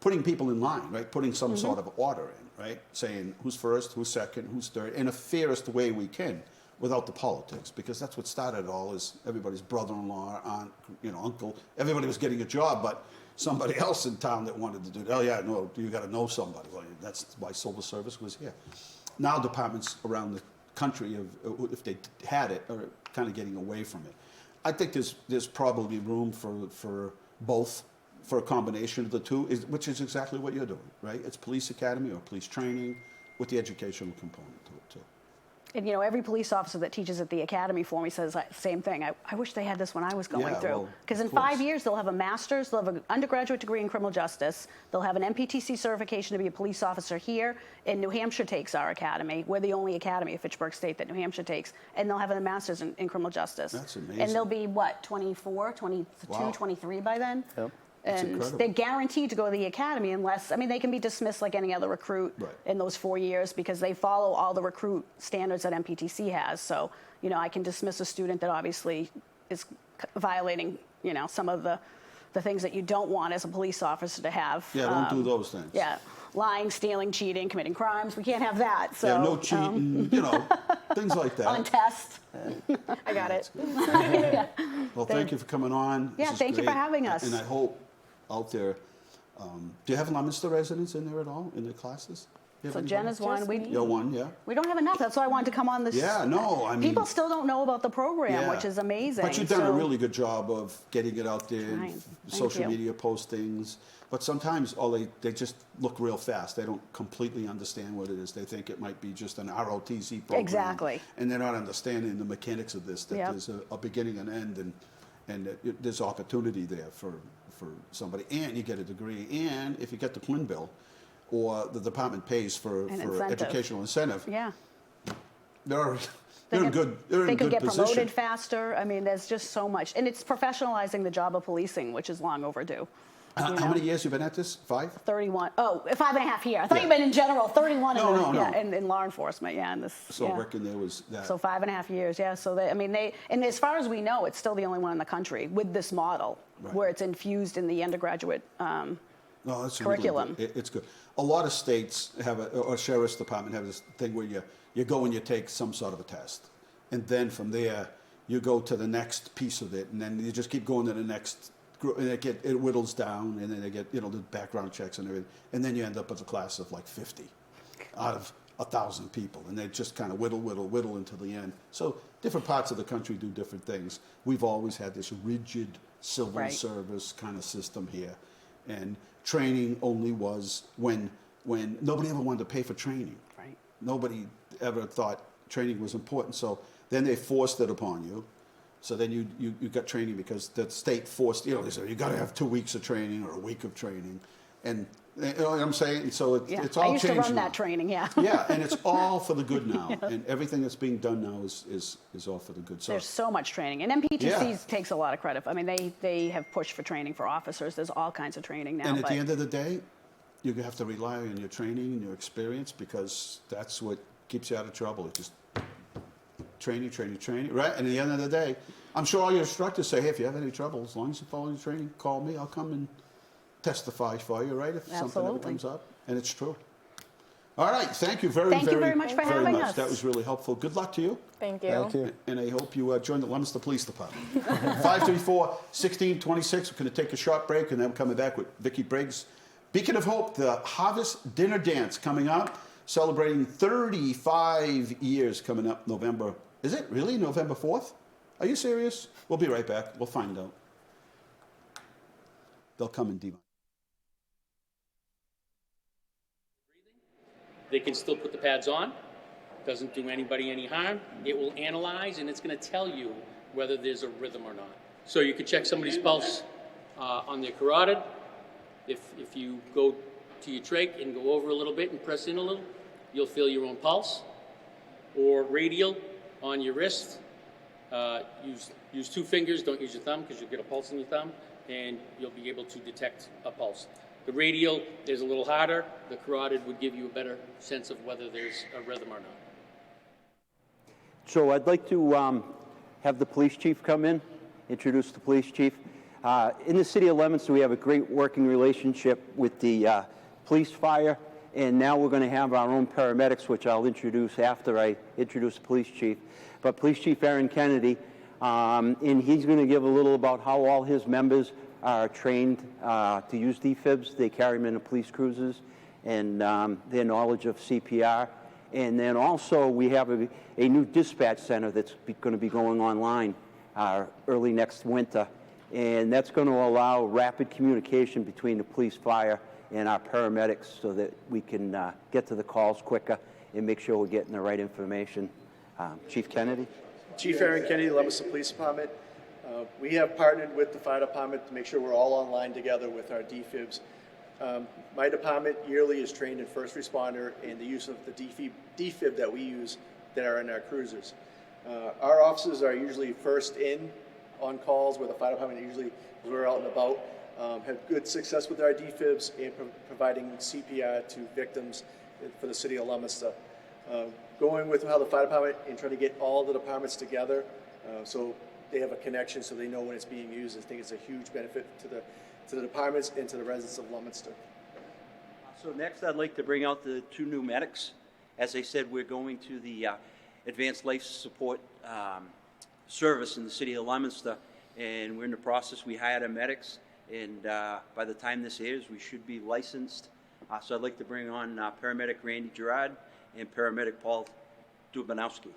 putting people in line, right? Putting some sort of order in, right? Saying who's first, who's second, who's third, in a fairest way we can, without the politics, because that's what started it all. Is everybody's brother-in-law, aunt, uncle, everybody was getting a job, but somebody else in town that wanted to do that. Oh yeah, no, you got to know somebody. Well, that's why civil service was here. Now departments around the country, if they had it, are kind of getting away from it. I think there's probably room for both, for a combination of the two, which is exactly what you're doing, right? It's police academy or police training with the educational component to it too. And every police officer that teaches at the academy for me says the same thing. I wish they had this when I was going through. Because in 5 years, they'll have a master's, they'll have an undergraduate degree in criminal justice, they'll have an MPTC certification to be a police officer here, and New Hampshire takes our academy. We're the only academy of Fitchburg State that New Hampshire takes. And they'll have a master's in criminal justice. That's amazing. And they'll be, 24, 22, 23 by then? Yep. And they're guaranteed to go to the academy unless, they can be dismissed like any other recruit in those 4 years because they follow all the recruit standards that MPTC has. So, I can dismiss a student that obviously is violating, some of the things that you don't want as a police officer to have. Yeah, don't do those things. Yeah, lying, stealing, cheating, committing crimes. We can't have that. So, yeah, no cheating, things like that. On test. I got it. Well, thank you for coming on. Yeah, thank you for having us. And I hope out there, do you have Leominster residents in there at all, in the classes? So Jen is one. You're one, yeah. We don't have enough. That's why I wanted to come on this. Yeah, no, people still don't know about the program, which is amazing. But you've done a really good job of getting it out there, social media postings. But sometimes they just look real fast. They don't completely understand what it is. They think it might be just an ROTC program. Exactly. And they're not understanding the mechanics of this, that there's a beginning and end, and there's opportunity there for somebody. And you get a degree. And if you get the Quinn bill, or the department pays for educational incentive, they're in a good position. They could get promoted faster. There's just so much. And it's professionalizing the job of policing, which is long overdue. How many years have you been at this? 5? 31. Oh, 5.5 years. I thought you meant in general. 31 in law enforcement. Yeah, and this. So Rick, there was that. So 5.5 years. Yeah. So and as far as we know, it's still the only one in the country with this model where it's infused in the undergraduate curriculum. Really good. It's good. A lot of states have or sheriff's department have this thing where you go and you take some sort of a test, and then from there you go to the next piece of it, and then you just keep going to the next. And it whittles down, and then they get the background checks and everything, and then you end up with a class of like 50 out of 1,000 people, and they just kind of whittle until the end. So different parts of the country do different things. We've always had this rigid civil service kind of system here, and training only was when nobody ever wanted to pay for training. Right. Nobody ever thought training was important, so then they forced it upon you. So then you got training because the state forced, they said, you got to have 2 weeks of training or a week of training. And you know what I'm saying? And so it's all changed. I used to run now. that training, yeah. Yeah, and it's all for the good now. And everything that's being done now is all for the good. So there's so much training. And MPTC takes a lot of credit. They have pushed for training for officers. There's all kinds of training now. And at the end of the day, you have to rely on your training and your experience because that's what keeps you out of trouble. It's just training, right? And at the end of the day, I'm sure all your instructors say, hey, if you have any trouble, as long as you follow your training, call me. I'll come and testify for you, right? If something ever comes up. And it's true. All right. Thank you very much for having us. That was really helpful. Good luck to you. Thank you. Thank you. And I hope you join the Leominster Police Department. 534-1626. We're going to take a short break, and then I'm coming back with Vicki Briggs. Beacon of Hope, the Harvest Dinner Dance coming up, celebrating 35 years coming up November. Is it really November 4th? Are you serious? We'll be right back. We'll find out. They'll come in divine. They can still put the pads on. Doesn't do anybody any harm. It will analyze, and it's going to tell you whether there's a rhythm or not. So you can check somebody's pulse on their carotid. If you go to your trach and go over a little bit and press in a little, you'll feel your own pulse. Or radial on your wrist, Use 2 fingers, don't use your thumb because you'll get a pulse in your thumb, and you'll be able to detect a pulse. The radial is a little harder. The carotid would give you a better sense of whether there's a rhythm or not. So I'd like to have the police chief come in, introduce the police chief. In the city of Leominster, we have a great working relationship with the police, fire, and now we're going to have our own paramedics, which I'll introduce after I introduce the police chief. But Police Chief Aaron Kennedy, and he's going to give a little about how all his members are trained to use defibs. They carry them in the police cruisers, and their knowledge of CPR. And then also we have a new dispatch center that's going to be going online early next winter. And that's going to allow rapid communication between the police, fire, and our paramedics so that we can get to the calls quicker and make sure we're getting the right information. Chief Kennedy? Chief Aaron Kennedy, Leominster Police Department. We have partnered with the fire department to make sure we're all online together with our defibs. My department yearly is trained in first responder in the use of the defib that we use that are in our cruisers. Our officers are usually first in on calls where the fire department usually, as we're out and about, have good success with our defibs and providing CPR to victims for the city of Leominster. Going with how the fire department and trying to get all the departments together so they have a connection so they know when it's being used. I think it's a huge benefit to the departments and to the residents of Leominster. So next I'd like to bring out the 2 new medics. As I said, we're going to the Advanced Life Support Service in the city of Leominster, and we're in the process. We hired our medics, and by the time this airs, we should be licensed. So I'd like to bring on paramedic Randy Gerard and paramedic Paul Dubanowski.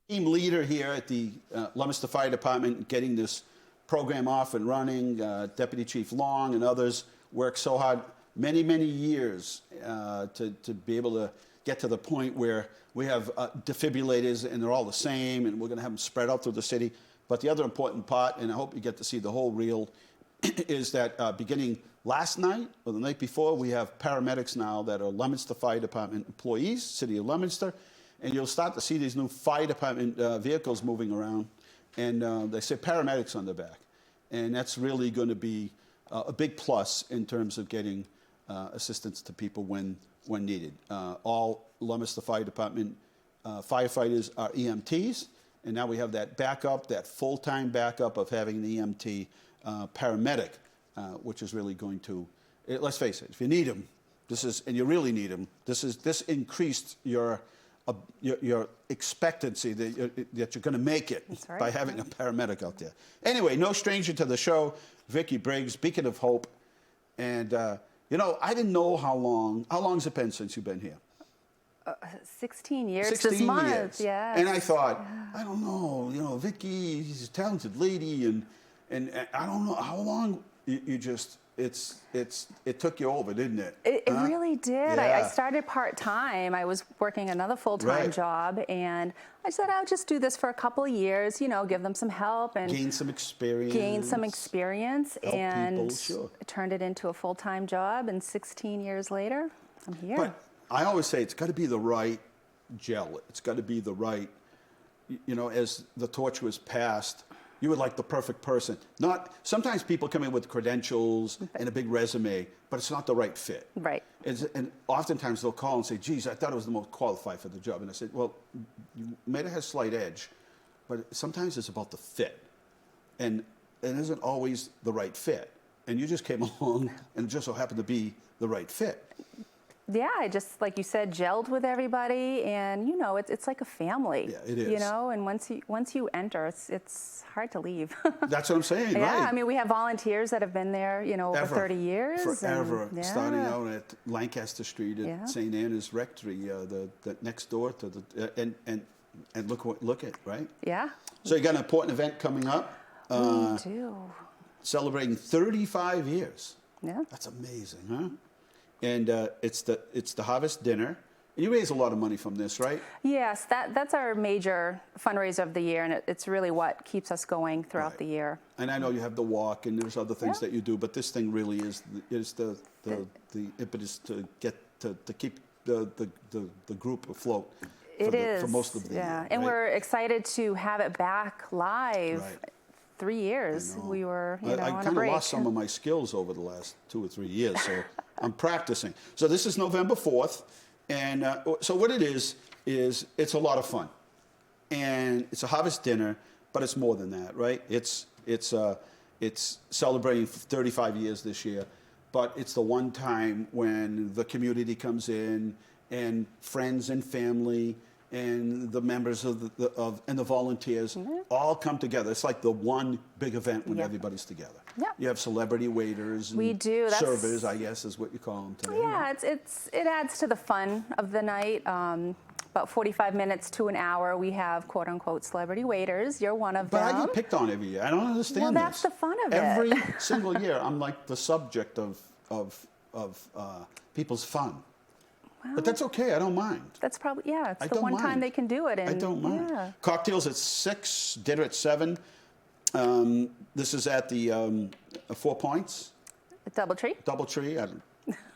Team leader here at the Leominster Fire Department, getting this program off and running. Deputy Chief Long and others worked so hard, many years to be able to get to the point where we have defibrillators and they're all the same, and we're going to have them spread out through the city. But the other important part, and I hope you get to see the whole reel, is that beginning last night or the night before, we have paramedics now that are Leominster Fire Department employees, City of Leominster, and you'll start to see these new fire department vehicles moving around, and they say paramedics on the back. And that's really going to be a big plus in terms of getting assistance to people when needed. All Leominster Fire Department firefighters are EMTs, and now we have that backup, that full-time backup of having the EMT paramedic, which is really going to, let's face it, if you need them, and you really need them, this increased your expectancy that you're going to make it by having a paramedic out there. Anyway, no stranger to the show, Vicki Briggs, beacon of hope. And, you know, I didn't know how long's it been since you've been here? 16 years 16 this month, years. yeah. And I thought, I don't know, you know, Vicki, she's a talented lady, and I don't know how long you just, it took you over, didn't it? It really did. Yeah. I started part-time. I was working another full-time job, and I said, I'll just do this for a couple of years, you know, give them some help and gain some experience. Help and people, sure. turned it into a full-time job, and 16 years later, I'm here. But I always say it's got to be the right gel. It's got to be the right, you know, as the torch was passed, you were like the perfect person. Sometimes people come in with credentials and a big resume, but it's not the right fit. Right. And oftentimes they'll call and say, geez, I thought I was the most qualified for the job. And I said, well, you may have a slight edge, but sometimes it's about the fit. And it isn't always the right fit. And you just came along and it just so happened to be the right fit. Yeah, I just, like you said, gelled with everybody, and you know, it's like a family. Yeah, it is. You know, and once you enter, it's hard to leave. That's what I'm saying, yeah, right? I mean, we have volunteers that have been there, you know, over 30 years. Forever. And, starting out at Lancaster Street at St. Anna's Rectory, the next door to the, and look at, right? Yeah. So you got an important event coming up. We do. Celebrating 35 years. Yeah. That's amazing, huh? And it's the Harvest Dinner. And you raise a lot of money from this, right? Yes, that's our major fundraiser of the year, and it's really what keeps us going throughout the year. And I know you have the walk, and there's other things that you do, but this thing really is the impetus to get to keep the group afloat. for most of the year. And right? we're excited to have it back live. Right. 3 years. We were, you know, I on a kind of break. lost some of my skills over the last 2 or 3 years, so I'm practicing. So this is November 4th, and so what it is it's a lot of fun, and it's a harvest dinner, but it's more than that, right? It's celebrating 35 years this year, but it's the one time when the community comes in, and friends and family and the members of and the volunteers all come together. It's like the one big event when everybody's together. Yeah. You have celebrity waiters and We do. That's- servers, I guess is what you call them today. Yeah, it adds to the fun of the night. About 45 minutes to an hour, we have quote unquote celebrity waiters. You're one of But them. I get picked on every year. I don't understand Well, that's this. the fun of every it. single year, I'm like the subject of people's fun. But that's okay. I don't mind. That's probably, yeah, it's I the don't one time mind. they can do it. And, I don't mind. Yeah. Cocktails at 6, dinner at 7. This is at the 4 Points. Doubletree. Doubletree.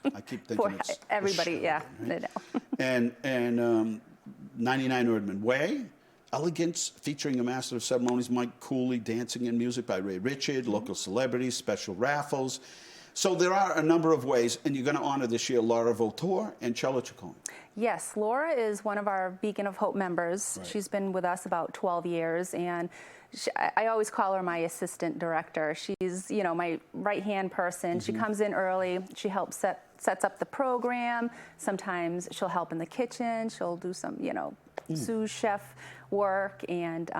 I keep thinking For it's a everybody, show, yeah, right? I know. and 99 Erdman Way. Elegance, featuring a master of ceremonies, Mike Cooley, dancing and music by Ray Richard, local celebrities, special raffles. So there are a number of ways, and you're going to honor this year Laura Voltor and Cello Ciccone. Yes, Laura is one of our Beacon of Hope members. Right. She's been with us about 12 years, and I always call her my assistant director. She's, you know, my right-hand person. She comes in early. She helps sets up the program. Sometimes she'll help in the kitchen. She'll do some, you know, sous chef work, and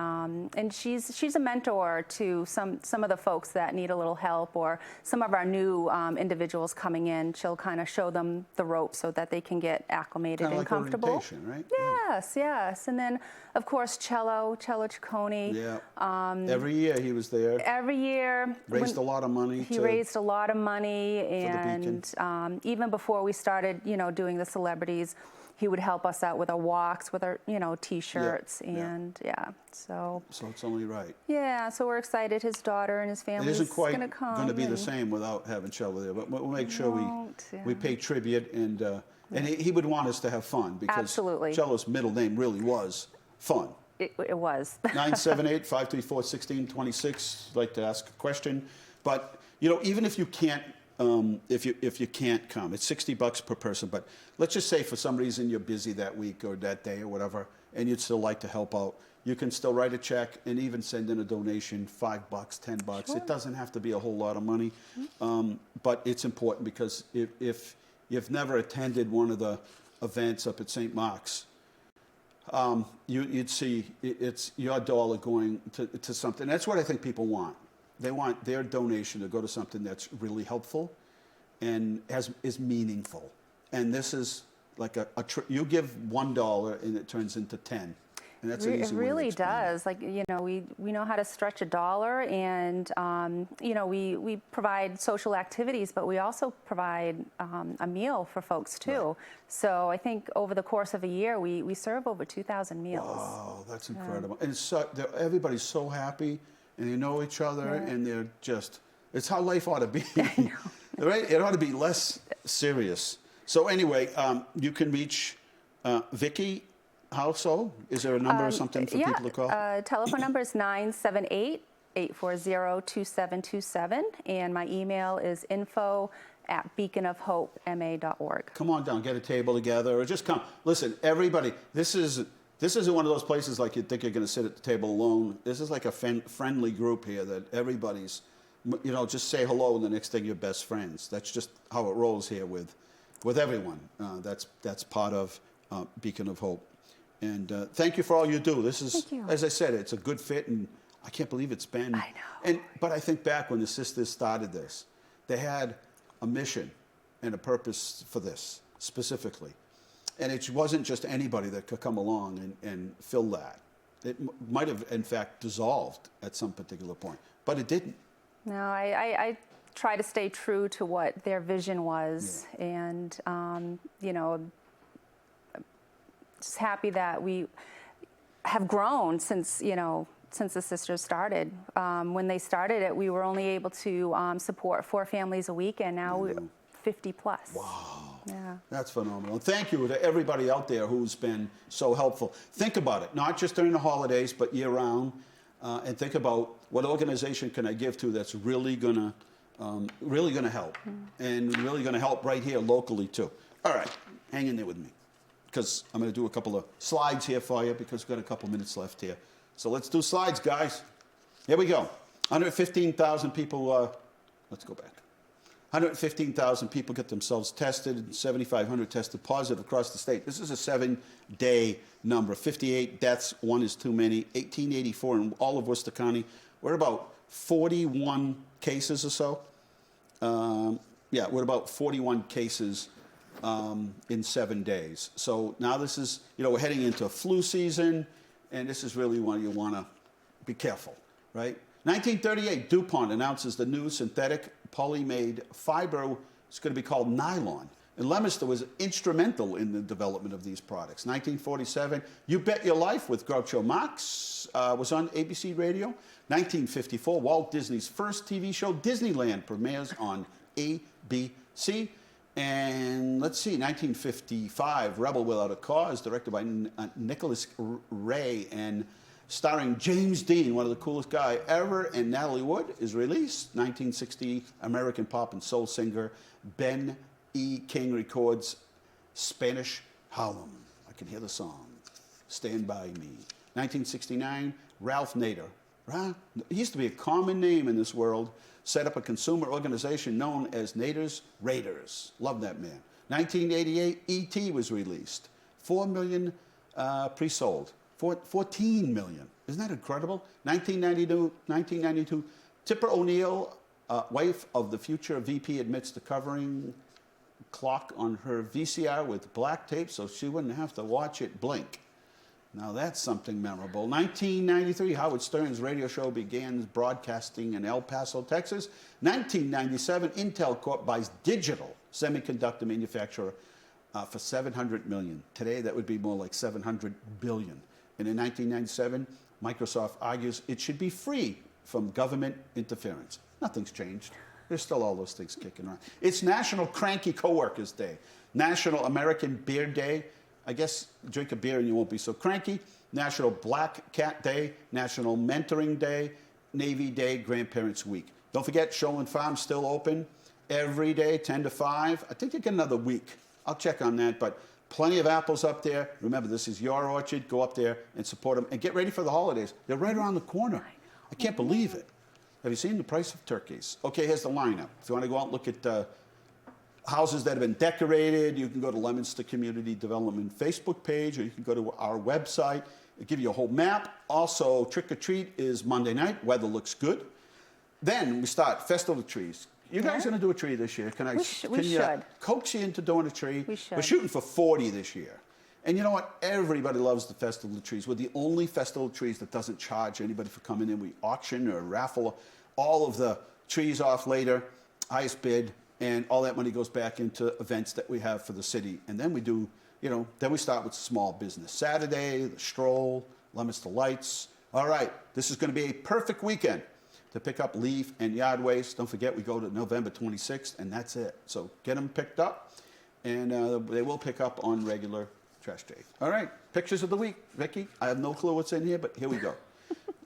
she's a mentor to some of the folks that need a little help, or some of our new individuals coming in. She'll kind of show them the ropes so that they can get acclimated Kinda and like comfortable. orientation, right? Yes. And then of course Cello Ciccone. Yeah. Every year he was there. Every year Raised a lot of money. He raised a lot of money, Beacon. and even before we started, you know, doing the celebrities, he would help us out with our walks, with our, you know, T-shirts, and so it's only right. Yeah, so we're excited. His daughter and his family It isn't is quite going to come. going to be the and- same without having Cello there, but we'll make sure we yeah. pay tribute, and he would want us to have fun, because Absolutely. Cello's middle name really was Fun. It was. 978-534-1626. I'd like to ask a question, but you know, even if you can't, if you can't come, it's $60 per person. But let's just say for some reason you're busy that week or that day or whatever, and you'd still like to help out. You can still write a check and even send in a donation, $5, $10. Sure. It doesn't have to be a whole lot of money, but it's important, because if you've never attended one of the events up at St. Mark's, you'd see it's your dollar going to something. That's what I think people want. They want their donation to go to something that's really helpful and is meaningful. And this is like you give $1 and it turns into 10. And that's an easy It way to really explain does. Like, you know, we know how to stretch a dollar, and you know, we provide social activities, but we also provide a meal for folks too. Right. So I think over the course of a year, we serve over 2,000 meals. Wow, that's incredible. And everybody's so happy, and they know each other, and they're just, it's how life ought to be. Right? It ought to be less serious. So anyway, you can reach Vicki. How so? Is there a number or something for people to call? Telephone number is 978-840-2727, and my email is info@beaconofhopema.org. Come on down, get a table together, or just come. Listen, everybody, this isn't one of those places like you think you're going to sit at the table alone. This is like a friendly group here that everybody's, you know, just say hello, and the next thing you're best friends. That's just how it rolls here with everyone. That's part of Beacon of Hope. And thank you for all you do. This is, as I said, it's a good fit, and I can't believe it's been. I know. But I think back when the sisters started this, they had a mission and a purpose for this specifically. And it wasn't just anybody that could come along and fill that. It might have, in fact, dissolved at some particular point, but it didn't. No, I try to stay true to what their vision was, and you know, just happy that we have grown since the sisters started. When they started it, we were only able to support 4 families a week, and now we're 50 plus. Wow. Yeah. That's phenomenal. And thank you to everybody out there who's been so helpful. Think about it, not just during the holidays, but year round. And think about what organization can I give to that's really gonna help, and really gonna help right here locally too. All right, hang in there with me, because I'm gonna do a couple of slides here for you because we've got a couple minutes left here. So let's do slides, guys. Here we go. 115,000 people. Let's go back. 115,000 people get themselves tested, and 7,500 tested positive across the state. This is a 7-day number. 58 deaths, one is too many. 1884 in all of Worcester County. We're about 41 cases or so. We're about 41 cases in 7 days. So now this is, we're heading into flu season, and this is really when you want to be careful, right? 1938, DuPont announces the new synthetic polymade fiber is going to be called nylon. And Leominster was instrumental in the development of these products. 1947, You Bet Your Life with Groucho Marx was on ABC Radio. 1954, Walt Disney's first TV show, Disneyland, premieres on ABC. And let's see, 1955, Rebel Without a Cause, directed by Nicholas Ray and starring James Dean, one of the coolest guys ever, and Natalie Wood, is released. 1960, American pop and soul singer Ben E. King records Spanish Harlem. I can hear the song, Stand By Me. 1969, Ralph Nader. He used to be a common name in this world, set up a consumer organization known as Nader's Raiders. Love that man. 1988, E.T. was released. 4 million pre-sold. 14 million. Isn't that incredible? 1992, Tipper O'Neill, wife of the future VP, admits to covering clock on her VCR with black tape so she wouldn't have to watch it blink. Now that's something memorable. 1993, Howard Stern's radio show began broadcasting in El Paso, Texas. 1997, Intel Corp buys Digital semiconductor manufacturer for $700 million. Today, that would be more like $700 billion. And in 1997, Microsoft argues it should be free from government interference. Nothing's changed. There's still all those things kicking around. It's National Cranky Coworkers Day, National American Beer Day. I guess drink a beer and you won't be so cranky. National Black Cat Day, National Mentoring Day, Navy Day, Grandparents Week. Don't forget, Shoreland Farm's still open every day, 10 to 5. I think you get another week. I'll check on that, but plenty of apples up there. Remember, this is your orchard. Go up there and support them. And get ready for the holidays. They're right around the corner. I can't believe it. Have you seen the price of turkeys? Okay, here's the lineup. If you want to go out and look at houses that have been decorated, you can go to Leominster Community Development Facebook page, or you can go to our website. It'll give you a whole map. Also, Trick or Treat is Monday night. Weather looks good. Then we start Festival of Trees. You guys going to do a tree this year? Can you coax you into doing a tree? We should. We're shooting for 40 this year. And you know what? Everybody loves the Festival of Trees. We're the only Festival of Trees that doesn't charge anybody for coming in. We auction or raffle all of the trees off later, highest bid, and all that money goes back into events that we have for the city. And then we do, then we start with small business. Saturday, the stroll, Leominster Lights. All right, this is going to be a perfect weekend to pick up leaf and yard waste. Don't forget, we go to November 26th, and that's it. So get them picked up, and they will pick up on regular trash day. All right, pictures of the week. Vicki, I have no clue what's in here, but here we go.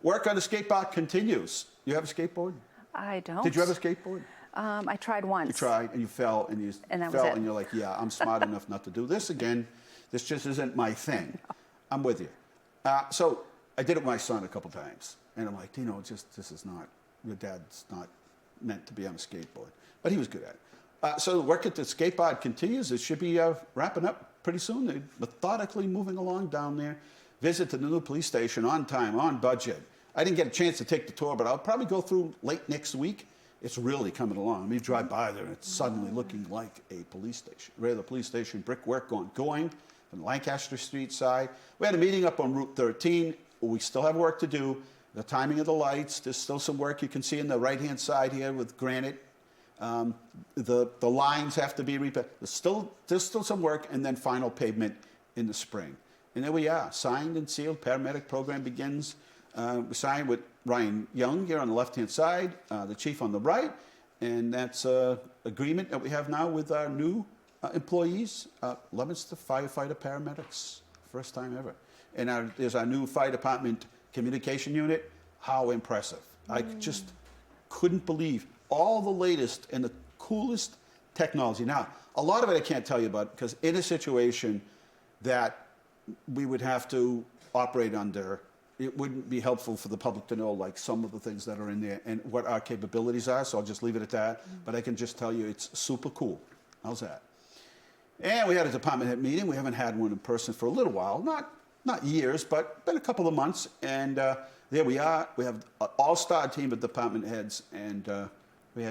Work on the skate park continues. You have a skateboard? I don't. Did you have a skateboard? I tried once. You tried, and you fell, and you fell, and you're like, yeah, I'm smart enough not to do this again. This just isn't my thing. No. I'm with you. So I did it with my son a couple times. And I'm like, this is not, your dad's not meant to be on a skateboard. But he was good at it. So the work at the skateboard continues. It should be wrapping up pretty soon. They're methodically moving along down there. Visit the new police station on time, on budget. I didn't get a chance to take the tour, but I'll probably go through late next week. It's really coming along. I mean, you drive by there, and it's suddenly looking like a police station. Regular police station, brickwork going from Lancaster Street side. We had a meeting up on Route 13. We still have work to do. The timing of the lights, there's still some work you can see on the right-hand side here with granite. The lines have to be repaired. There's still some work, and then final pavement in the spring. And there we are, signed and sealed. Paramedic program begins. We signed with Ryan Young here on the left-hand side, the chief on the right, and that's an agreement that we have now with our new employees, Leominster firefighter paramedics, first time ever. And there's our new fire department communication unit. How impressive. I just couldn't believe all the latest and the coolest technology. Now, a lot of it I can't tell you about because in a situation that we would have to operate under, it wouldn't be helpful for the public to know like some of the things that are in there and what our capabilities are, so I'll just leave it at that. But I can just tell you it's super cool. How's that? And we had a department head meeting. We haven't had one in person for a little while, not years, but been a couple of months. And there we are. We have an all-star team of department heads, and we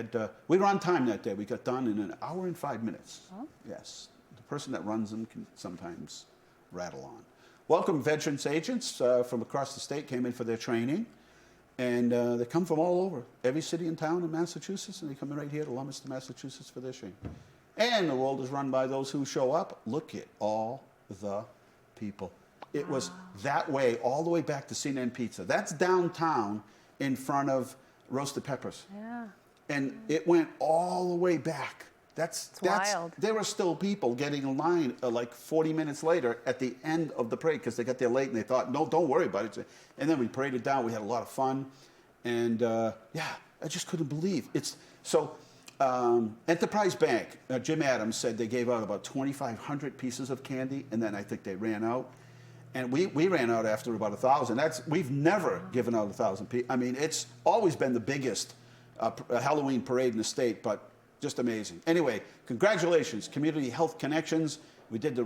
were on time that day. We got done in an hour and 5 minutes. Oh. Yes, the person that runs them can sometimes rattle on. Welcome veterans agents from across the state came in for their training, and they come from all over, every city and town in Massachusetts, and they come in right here to Leominster, Massachusetts for their training. And the world is run by those who show up. Look at all the people. It was that way all the way back to CNN Pizza. That's downtown in front of Roasted Peppers. Yeah. And it went all the way back. That's wild. There were still people getting in line like 40 minutes later at the end of the parade because they got there late and they thought, no, don't worry about it. And then we paraded down. We had a lot of fun. And yeah, I just couldn't believe. Enterprise Bank, Jim Adams said they gave out about 2,500 pieces of candy, and then I think they ran out. And we ran out after about 1,000. We've never given out 1,000 pieces. I mean, it's always been the biggest Halloween parade in the state, but just amazing. Anyway, congratulations, Community Health Connections. We did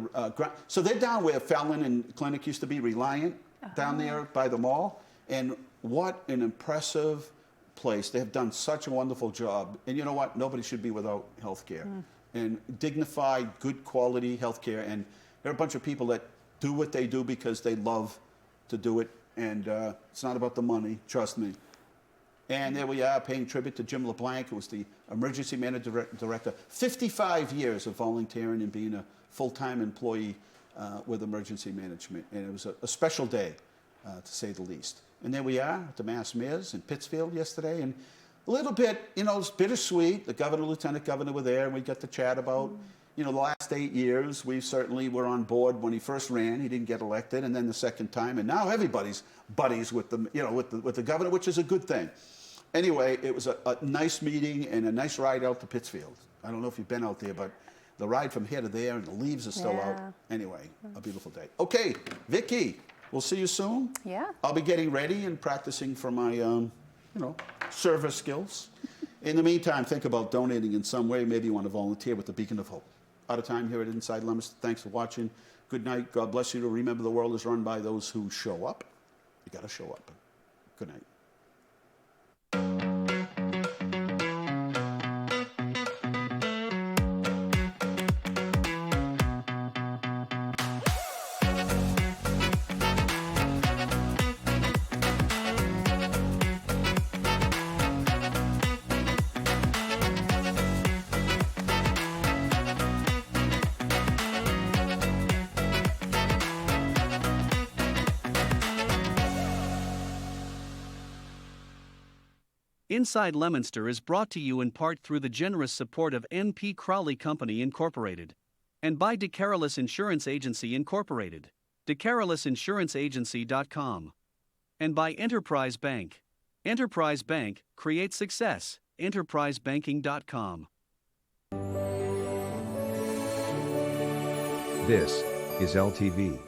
so they're down where Fallon and Clinic used to be, Reliant, down there by the mall. And what an impressive place. They have done such a wonderful job. And you know what? Nobody should be without health care. And dignified, good quality health care. And there are a bunch of people that do what they do because they love to do it. And it's not about the money, trust me. And there we are, paying tribute to Jim LeBlanc, who was the emergency management director. 55 years of volunteering and being a full-time employee with emergency management. And it was a special day, to say the least. And there we are at the Mass Mayors in Pittsfield yesterday. And a little bit, it's bittersweet. The governor, lieutenant governor were there, and we got to chat about, the last 8 years. We certainly were on board when he first ran. He didn't get elected, and then the second time. And now everybody's buddies with the governor, which is a good thing. Anyway, it was a nice meeting and a nice ride out to Pittsfield. I don't know if you've been out there, but the ride from here to there, and the leaves are still out. Anyway, a beautiful day. Okay, Vicki, we'll see you soon. Yeah. I'll be getting ready and practicing for my, service skills. In the meantime, think about donating in some way. Maybe you want to volunteer with the Beacon of Hope. Out of time here at Inside Leominster. Thanks for watching. Good night. God bless you. Remember, the world is run by those who show up. You got to show up. Good night. Inside Leominster is brought to you in part through the generous support of N.P. Crowley Company Incorporated and by DeCarolis Insurance Agency Incorporated, DeCarolisInsuranceAgency.com, and by Enterprise Bank. Enterprise Bank creates success. EnterpriseBanking.com. This is LTV.